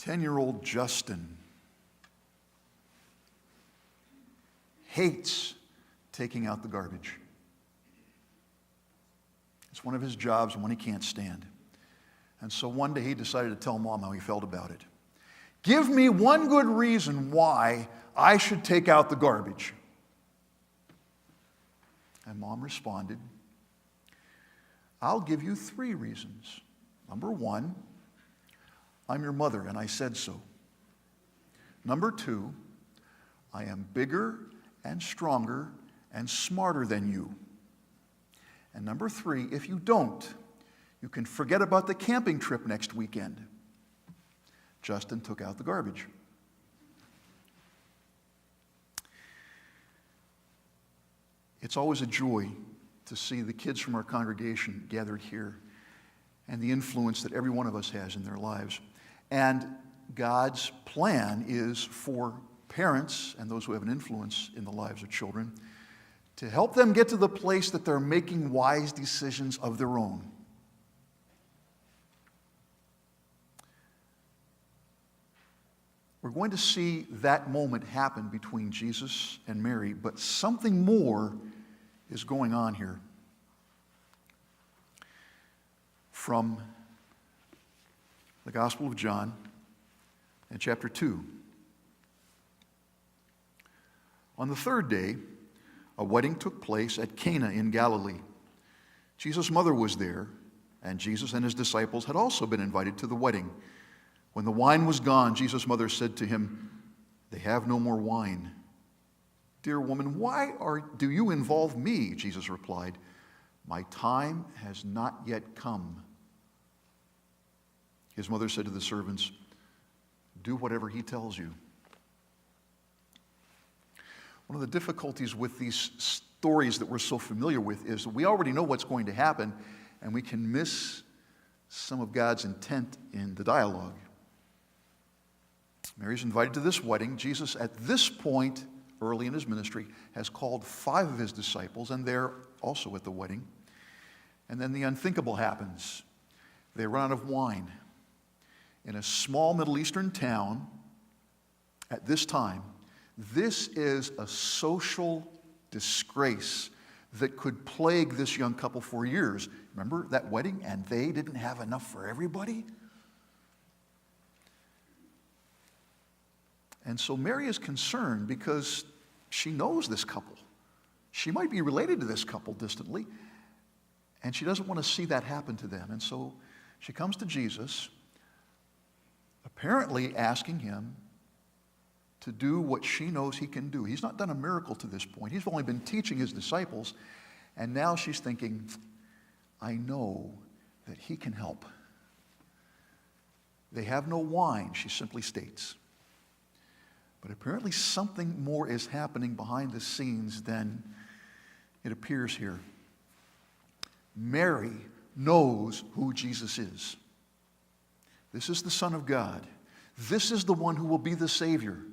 10-year-old Justin hates taking out the garbage. It's one of his jobs and one he can't stand. And so one day he decided to tell Mom how he felt about it. Give me one good reason why I should take out the garbage. And Mom responded, I'll give you 3 reasons. Number 1, I'm your mother and I said so. Number 2, I am bigger and stronger and smarter than you. And number 3, if you don't, you can forget about the camping trip next weekend. Justin took out the garbage. It's always a joy to see the kids from our congregation gathered here and the influence that every one of us has in their lives. And God's plan is for parents and those who have an influence in the lives of children to help them get to the place that they're making wise decisions of their own. We're going to see that moment happen between Jesus and Mary, but something more is going on here. From the Gospel of John in chapter 2. On the 3rd day, a wedding took place at Cana in Galilee. Jesus' mother was there, and Jesus and his disciples had also been invited to the wedding. When the wine was gone, Jesus' mother said to him, "They have no more wine." "Dear woman, why do you involve me?" Jesus replied. "My time has not yet come." His mother said to the servants, "Do whatever he tells you." One of the difficulties with these stories that we're so familiar with is that we already know what's going to happen, and we can miss some of God's intent in the dialogue. Mary's invited to this wedding. Jesus, at this point, early in his ministry, has called 5 of his disciples, and they're also at the wedding. And then the unthinkable happens. They run out of wine. In a small Middle Eastern town, at this time, this is a social disgrace that could plague this young couple for years. Remember that wedding? And they didn't have enough for everybody? And so Mary is concerned because she knows this couple. She might be related to this couple distantly, and she doesn't want to see that happen to them. And so she comes to Jesus, apparently asking him to do what she knows he can do. He's not done a miracle to this point. He's only been teaching his disciples, and now she's thinking, I know that he can help. They have no wine, she simply states. But apparently something more is happening behind the scenes than it appears here. Mary knows who Jesus is. This is the Son of God. This is the one who will be the Savior.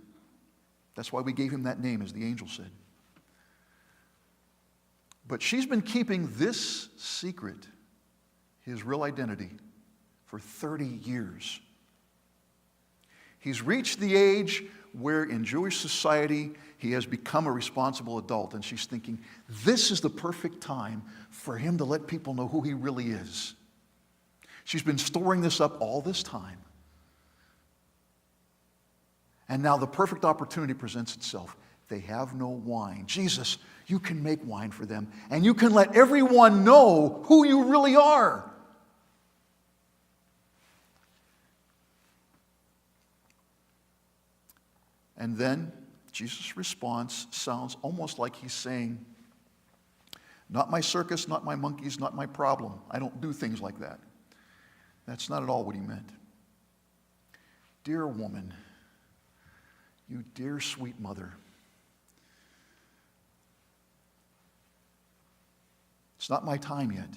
That's why we gave him that name, as the angel said. But she's been keeping this secret, his real identity, for 30 years. He's reached the age where in Jewish society he has become a responsible adult, and she's thinking, this is the perfect time for him to let people know who he really is. She's been storing this up all this time. And now the perfect opportunity presents itself. They have no wine. Jesus, you can make wine for them, and you can let everyone know who you really are. And then Jesus' response sounds almost like he's saying, not my circus, not my monkeys, not my problem. I don't do things like that. That's not at all what he meant. Dear woman, you dear sweet mother, it's not my time yet.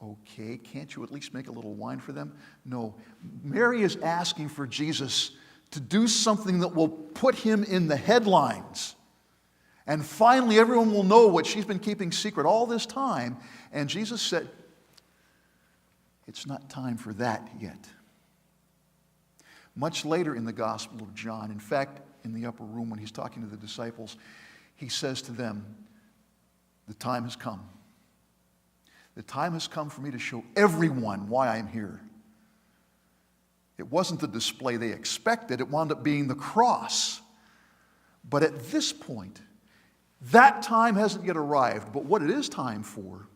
Okay, can't you at least make a little wine for them? No. Mary is asking for Jesus to do something that will put him in the headlines. And finally, everyone will know what she's been keeping secret all this time. And Jesus said, It's not time for that yet. Much later in the Gospel of John, in fact, in the upper room when he's talking to the disciples, he says to them, the time has come. The time has come for me to show everyone why I'm here. It wasn't the display they expected. It wound up being the cross. But at this point, that time hasn't yet arrived. But what it is time for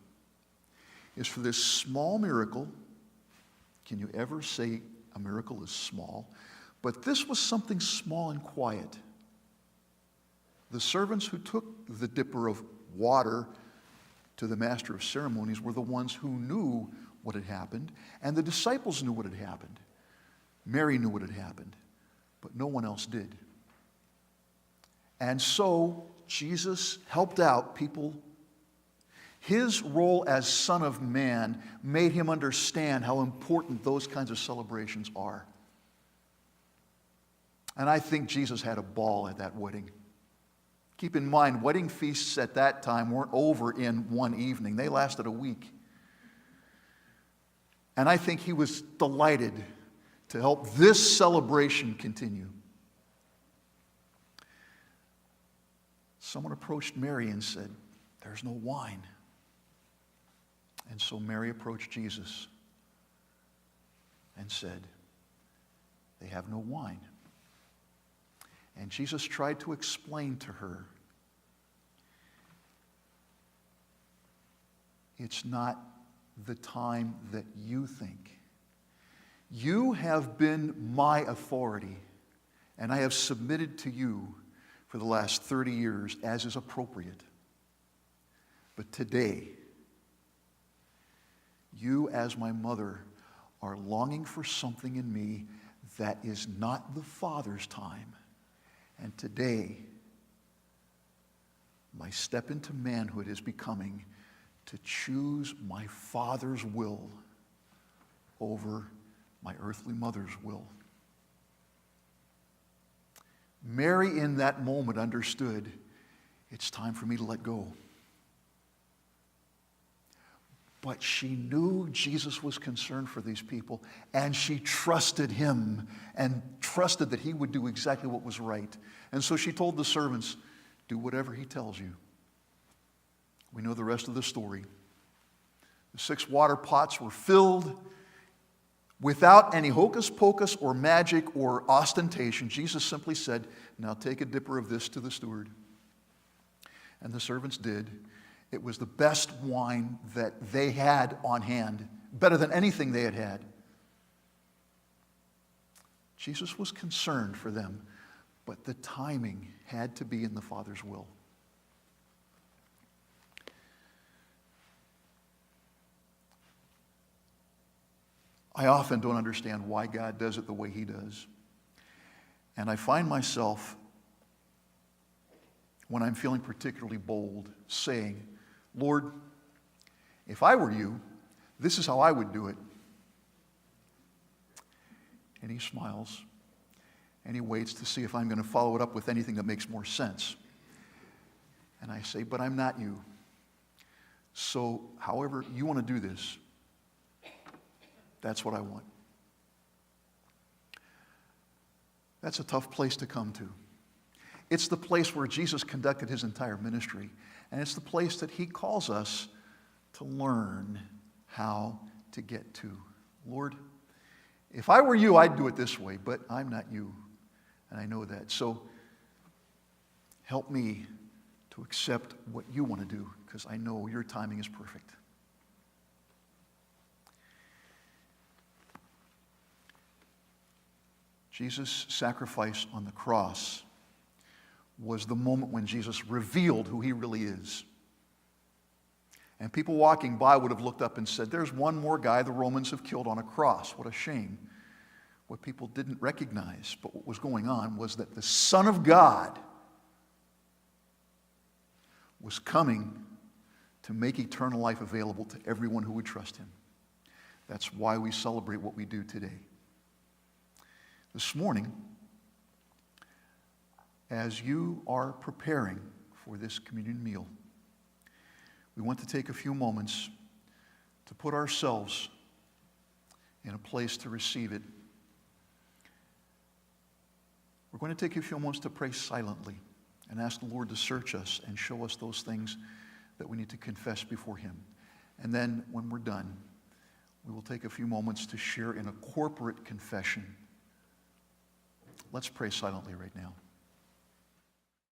is for this small miracle. Can you ever say a miracle is small? But this was something small and quiet. The servants who took the dipper of water to the master of ceremonies were the ones who knew what had happened, and the disciples knew what had happened. Mary knew what had happened, but no one else did. And so Jesus helped out people. His role as Son of Man made him understand how important those kinds of celebrations are. And I think Jesus had a ball at that wedding. Keep in mind, wedding feasts at that time weren't over in one evening. They lasted a week. And I think he was delighted to help this celebration continue. Someone approached Mary and said, "There's no wine." And so Mary approached Jesus and said, "They have no wine." And Jesus tried to explain to her, it's not the time that you think. You have been my authority, and I have submitted to you for the last 30 years as is appropriate. But today, you as my mother are longing for something in me that is not the Father's time. And today, my step into manhood is becoming to choose my Father's will over my earthly mother's will. Mary in that moment understood, it's time for me to let go. But she knew Jesus was concerned for these people, and she trusted him and trusted that he would do exactly what was right. And so she told the servants, do whatever he tells you. We know the rest of the story. The 6 water pots were filled without any hocus pocus or magic or ostentation. Jesus simply said, now take a dipper of this to the steward. And the servants did. It was the best wine that they had on hand, better than anything they had had. Jesus was concerned for them, but the timing had to be in the Father's will. I often don't understand why God does it the way he does. And I find myself, when I'm feeling particularly bold, saying, Lord, if I were you, this is how I would do it. And he smiles, and he waits to see if I'm going to follow it up with anything that makes more sense. And I say, but I'm not you. So however you want to do this, that's what I want. That's a tough place to come to. It's the place where Jesus conducted his entire ministry. And it's the place that he calls us to learn how to get to. Lord, if I were you, I'd do it this way, but I'm not you. And I know that. So help me to accept what you want to do, because I know your timing is perfect. Jesus' sacrifice on the cross was the moment when Jesus revealed who he really is. And people walking by would have looked up and said, there's one more guy the Romans have killed on a cross. What a shame. What people didn't recognize, but what was going on was that the Son of God was coming to make eternal life available to everyone who would trust him. That's why we celebrate what we do today. This morning, as you are preparing for this communion meal, we want to take a few moments to put ourselves in a place to receive it. We're going to take a few moments to pray silently and ask the Lord to search us and show us those things that we need to confess before him. And then when we're done, we will take a few moments to share in a corporate confession. Let's pray silently right now.